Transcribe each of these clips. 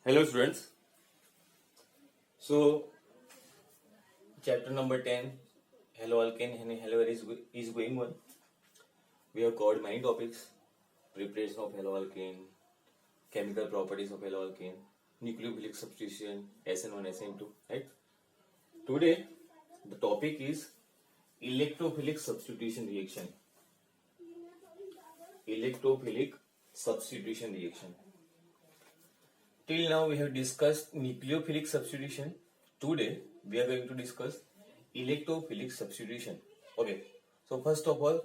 Hello students. So chapter number 10, hello alkane and hello is going on. We have covered many topics: preparation of hello alkane, chemical properties of hello alkane, nucleophilic substitution, SN1, SN2. Right. Today the topic is electrophilic substitution reaction. Electrophilic substitution reaction. Till now we have discussed nucleophilic substitution. Today we are going to discuss electrophilic substitution. Okay. So first of all,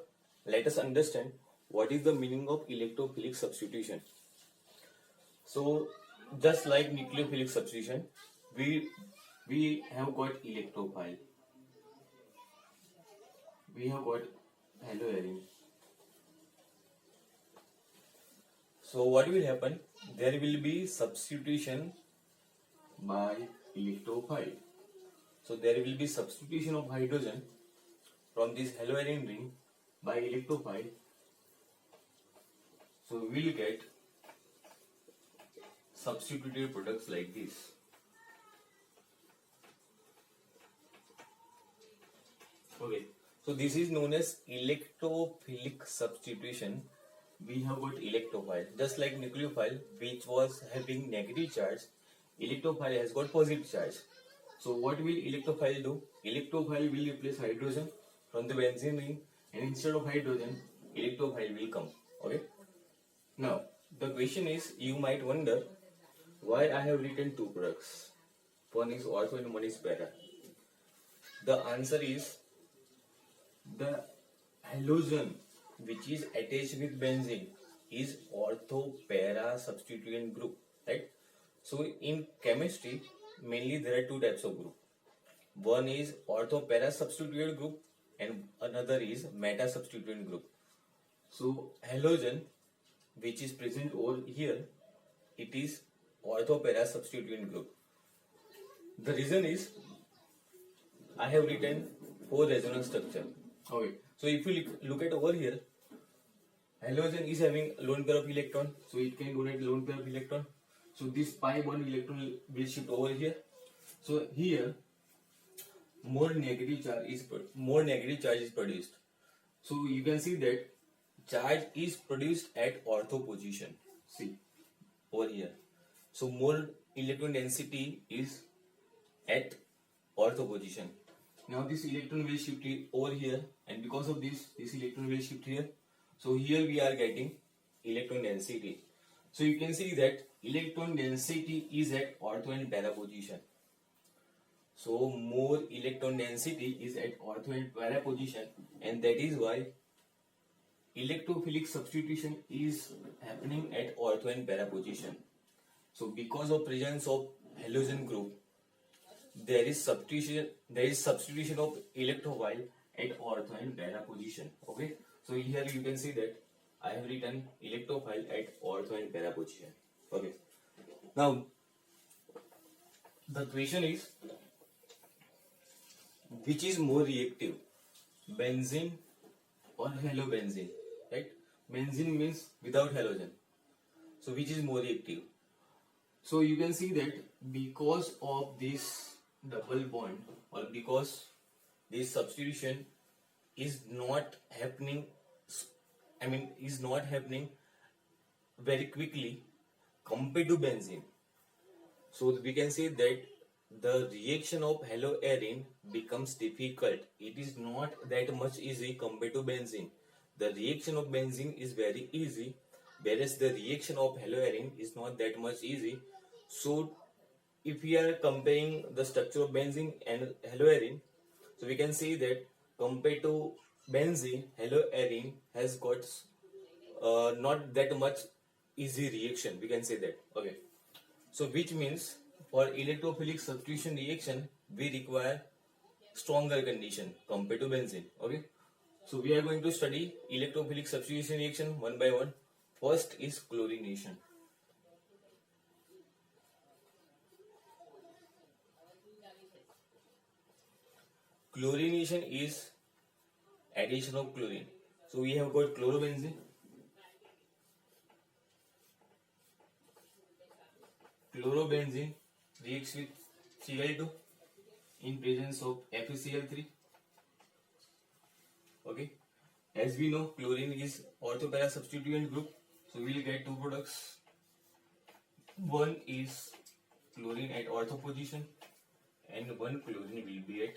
let us understand what is the meaning of electrophilic substitution. So just like nucleophilic substitution, we have got electrophile. We have got haloarine. So what will happen? There will be substitution by electrophile. So there will be substitution of hydrogen from this haloarine ring by electrophile. So we will get substituted products like this. Okay. So this is known as electrophilic substitution. We have got electrophile. Just like nucleophile, which was having negative charge, electrophile has got positive charge. So what will electrophile do? Electrophile will replace hydrogen from the benzene ring, and instead of hydrogen, electrophile will come. Okay. Now the question is, you might wonder why I have written two products. One is ortho and one is para. The answer is the halogen which is attached with benzene is ortho-para substituent group, right? So in chemistry, mainly there are two types of group. One is ortho-para substituent group and another is meta-substituent group. So halogen, which is present over here, it is ortho-para substituent group. The reason is I have written 4 resonance structure. Okay. So if you look at over here, halogen is having lone pair of electron, so it can donate lone pair of electron. So this pi bond electron will shift over here. So here more negative charge is produced. So you can see that charge is produced at ortho position. See over here. So more electron density is at ortho position. Now this electron will shift over here, and because of this electron will shift here. So here we are getting electron density. So you can see that electron density is at ortho and para position. So more electron density is at ortho and para position, and that is why electrophilic substitution is happening at ortho and para position. So because of presence of halogen group, there is substitution of electrophile at ortho and para position. Okay. So here you can see that I have written electrophile at ortho and para position. Okay. Now the question is, which is more reactive, benzene or halobenzene? Right? Benzene means without halogen. So which is more reactive? So you can see that because of this double bond, or because this substitution is not happening very quickly compared to benzene. So we can say that the reaction of haloarine becomes difficult. It is not that much easy compared to benzene. The reaction of benzene is very easy, whereas the reaction of haloarine is not that much easy. So if we are comparing the structure of benzene and haloarine, so we can see that compared to benzene, haloarine has got not that much easy reaction. We can say that. Okay. So which means for electrophilic substitution reaction, we require stronger condition compared to benzene. Okay. So we are going to study electrophilic substitution reaction one by one. First is chlorination. Chlorination is addition of chlorine. So we have got chlorobenzene, chlorobenzene reacts with Cl2 in presence of FeCl3. Okay. As we know, chlorine is orthopara substituent group, so we will get two products. One is chlorine at ortho position, and one chlorine will be at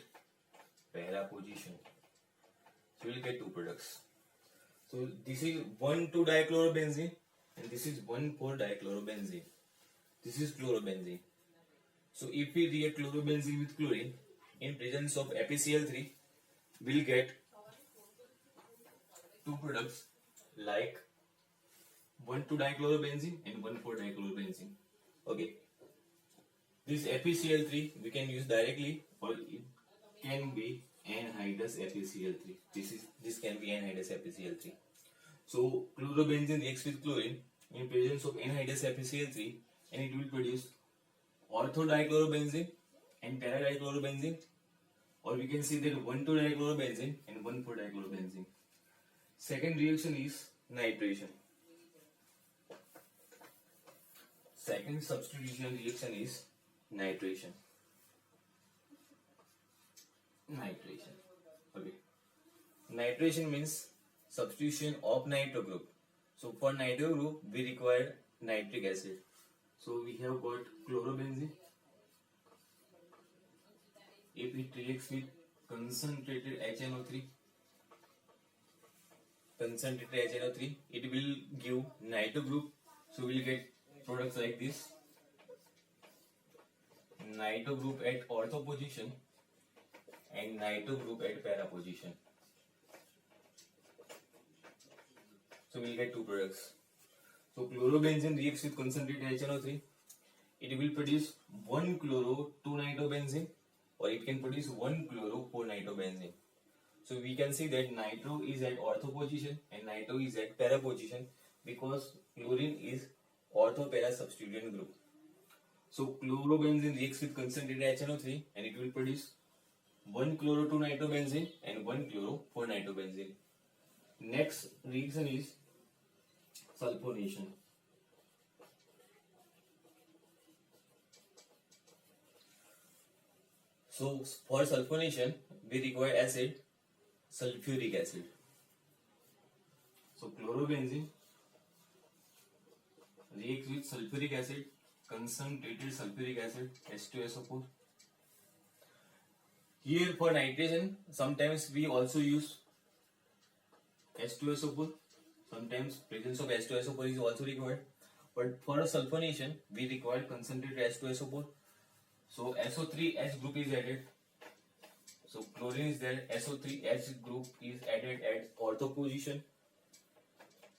para position. So we will get two products. So this is 1,2-dichlorobenzene, and this is 1,4-dichlorobenzene. This is chlorobenzene. So if we react chlorobenzene with chlorine in presence of FeCl3, we will get two products like 1,2-dichlorobenzene and 1,4-dichlorobenzene. Okay. This FeCl3 we can use directly, or it can be anhydrous FeCl3. This can be anhydrous FeCl3. So chlorobenzene reacts with chlorine in presence of anhydrous FeCl3, and it will produce ortho-dichlorobenzene and para-dichlorobenzene, or we can see that 1,2-dichlorobenzene and 1,4-dichlorobenzene. Second reaction is nitration. Second substitution reaction is nitration. Okay. Nitration means substitution of nitro group. So for nitro group we require nitric acid. So we have got chlorobenzene. If it reacts with concentrated HNO3, it will give nitro group. So we will get products like this: nitro group at ortho position and nitro group at para position. So we will get two products. So chlorobenzene reacts with concentrated HNO3. It will produce 1-chloro-2-nitrobenzene, or it can produce 1-chloro-4-nitrobenzene. So we can see that nitro is at ortho position and nitro is at para position because chlorine is ortho-para substituent group. So chlorobenzene reacts with concentrated HNO3 and it will produce 1-chloro-2-nitrobenzene and 1-chloro-4-nitrobenzene. Next reaction is sulfonation. So for sulfonation we require acid, sulfuric acid. So chlorobenzene reacts with sulfuric acid, concentrated sulfuric acid, H2SO4. Here for nitration, sometimes we also use H2SO4. Sometimes presence of H2SO4 is also required. But for sulfonation, we require concentrated H2SO4. So SO3H group is added. So chlorine is there, SO3H group is added at ortho position,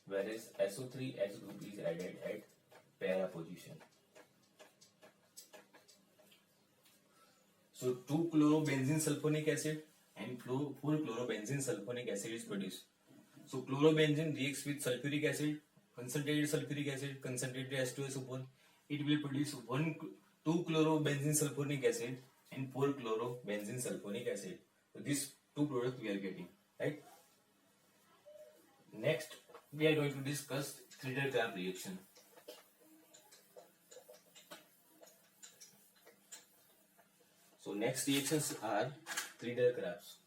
whereas SO3H group is added at para position. So 2-chlorobenzene sulfonic acid and 4-chlorobenzene sulfonic acid is produced. So chlorobenzene reacts with sulfuric acid, concentrated H2SO4. It will produce 2-chlorobenzene sulfonic acid and 4-chlorobenzene sulfonic acid. So these two products we are getting, right? Next, we are going to discuss Friedel-Crafts reaction. So next reactions are Friedel-Crafts.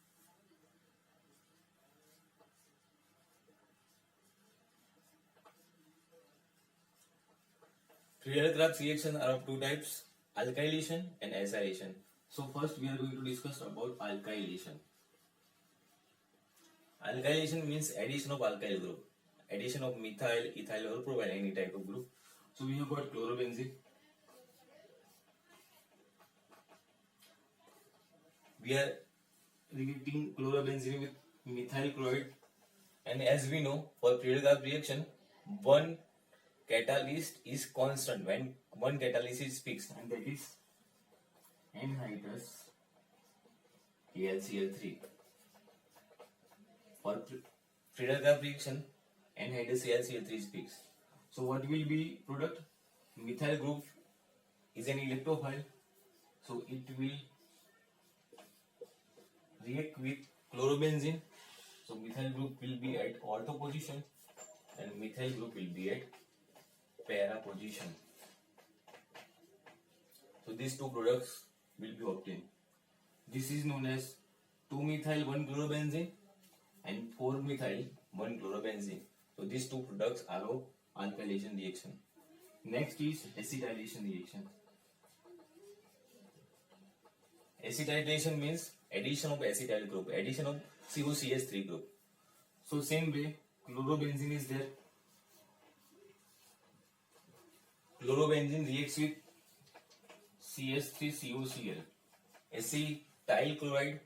Friedel-Crafts reactions are of two types: alkylation and acylation. So first we are going to discuss about alkylation. Alkylation means addition of alkyl group, addition of methyl, ethyl or propyl, any type of group. So we have got chlorobenzene. We are reacting chlorobenzene with methyl chloride, and as we know, for Friedel-Crafts reaction, one catalyst is constant when one catalyst is fixed, and that is anhydrous AlCl3. For Friedel-Crafts reaction, anhydrous AlCl3 is fixed. So what will be product? Methyl group is an electrophile, so it will react with chlorobenzene. So methyl group will be at ortho position and methyl group will be at para position. So these two products will be obtained. This is known as 2-methyl 1-chlorobenzene and 4-methyl 1-chlorobenzene. So these two products are of alkylation reaction. Next is acetylation reaction. Acetylation means addition of acetyl group, addition of COCH3 group. So same way, chlorobenzene is there. Chlorobenzene reacts with CH3COCl. Acetyl chloride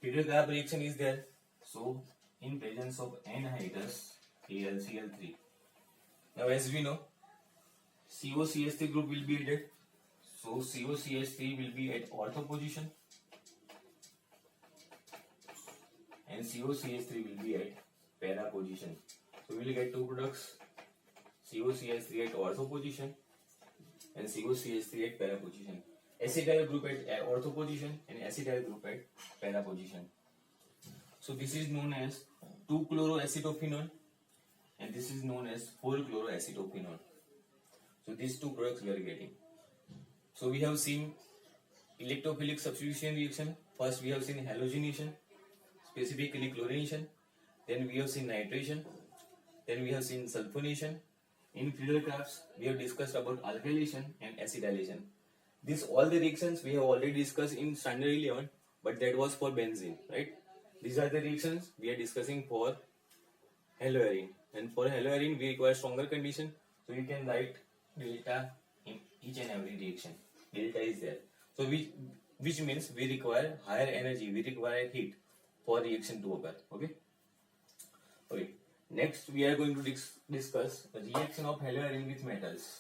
Peter-Carp reaction is there. So in presence of anhydrous AlCl3. Now as we know, COCH3 group will be added. So COCH3 will be at ortho position and COCH3 will be at para position. So we will get two products, COCH3 at ortho position and COCH3 at para position. Acetyl group at ortho position and acetyl group at para position. So this is known as 2-chloroacetophenol and this is known as 4-chloroacetophenol. So these two products we are getting. So we have seen electrophilic substitution reaction. First we have seen halogenation, specifically chlorination. Then we have seen nitration. Then we have seen sulfonation. In Peter-Carp's we have discussed about alkylation and acetylation. These all the reactions we have already discussed in standard 11, but that was for benzene, right? These are the reactions we are discussing for haloarine. And for haloarine we require stronger condition. So you can write delta in each and every reaction. Delta is there. So which means we require higher energy, we require heat for reaction to occur. Okay. Next we are going to discuss the reaction of haloarine with metals.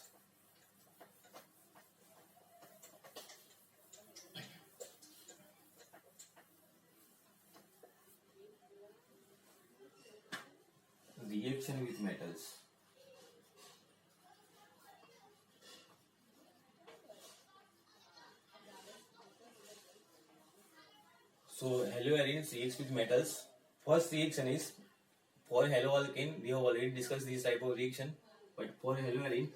Reaction with metals. So haloarine reacts with metals. First reaction is for haloalkane. We have already discussed this type of reaction, but for haloarine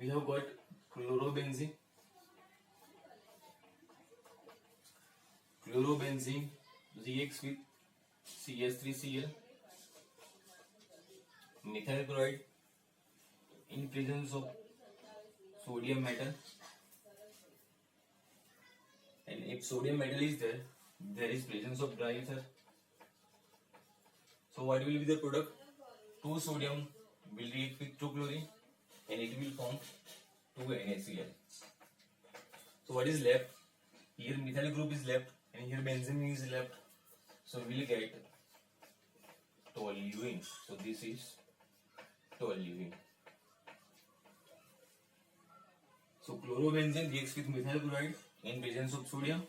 we have got chlorobenzene. Chlorobenzene reacts with CH3Cl, methyl chloride in presence of sodium metal, and if sodium metal is there, there is presence of dry ether. So what will be the product? 2 sodium will react with 2 chlorine and it will form 2 NaCl. So what is left? Here methyl group is left and here benzene is left. So we will get toluene. So this is toluene. So chlorobenzene reacts with methyl chloride in presence of sodium.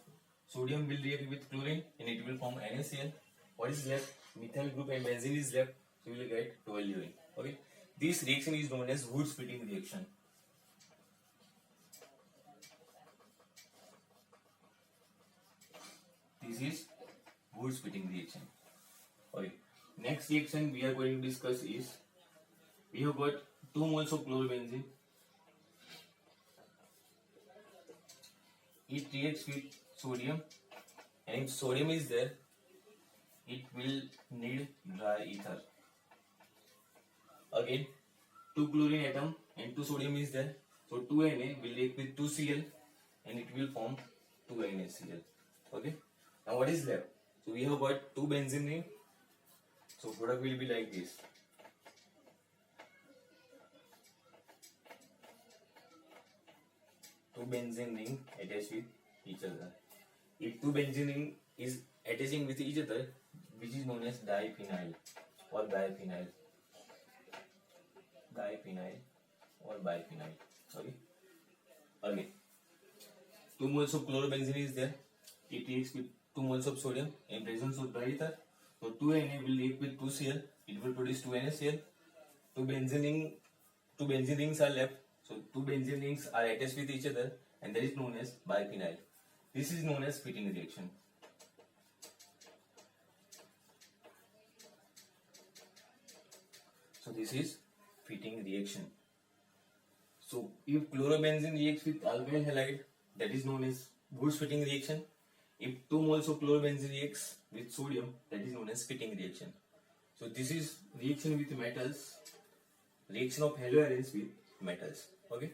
Sodium will react with chlorine and it will form NaCl. What is left? Methyl group and benzene is left. So we will get toluene. Okay. This reaction is known as Wood-Splitting reaction. This is Wood-Splitting reaction. Okay. Next reaction we are going to discuss is, we have got 2 moles of chlorobenzene. It reacts with sodium, and if sodium is there, it will need dry ether. Again, 2 chlorine atom and 2 sodium is there. So 2 Na will react with 2 Cl and it will form 2 NaCl. Okay. Now what is left? So we have got 2 benzene ring. So product will be like this. Two benzene ring attached with each other. If 2 benzene ring is attaching with each other, which is known as diphenyl or biphenyl. Diphenyl or biphenyl. Okay. Again, 2 moles of chlorobenzene is there. It reacts with 2 moles of sodium in presence of dry ether. So 2 Na will react with 2 Cl. It will produce 2 NaCl. 2 benzene rings are left. So 2 benzene rings are attached with each other, and that is known as biphenyl. This is known as fitting reaction. So this is fitting reaction. So if chlorobenzene reacts with alkyl halide, that is known as Wurtz-Fitting reaction. If 2 moles of chlorobenzene reacts with sodium, that is known as Fitting reaction. So this is reaction with metals, reaction of haloarenes with metals. Okay.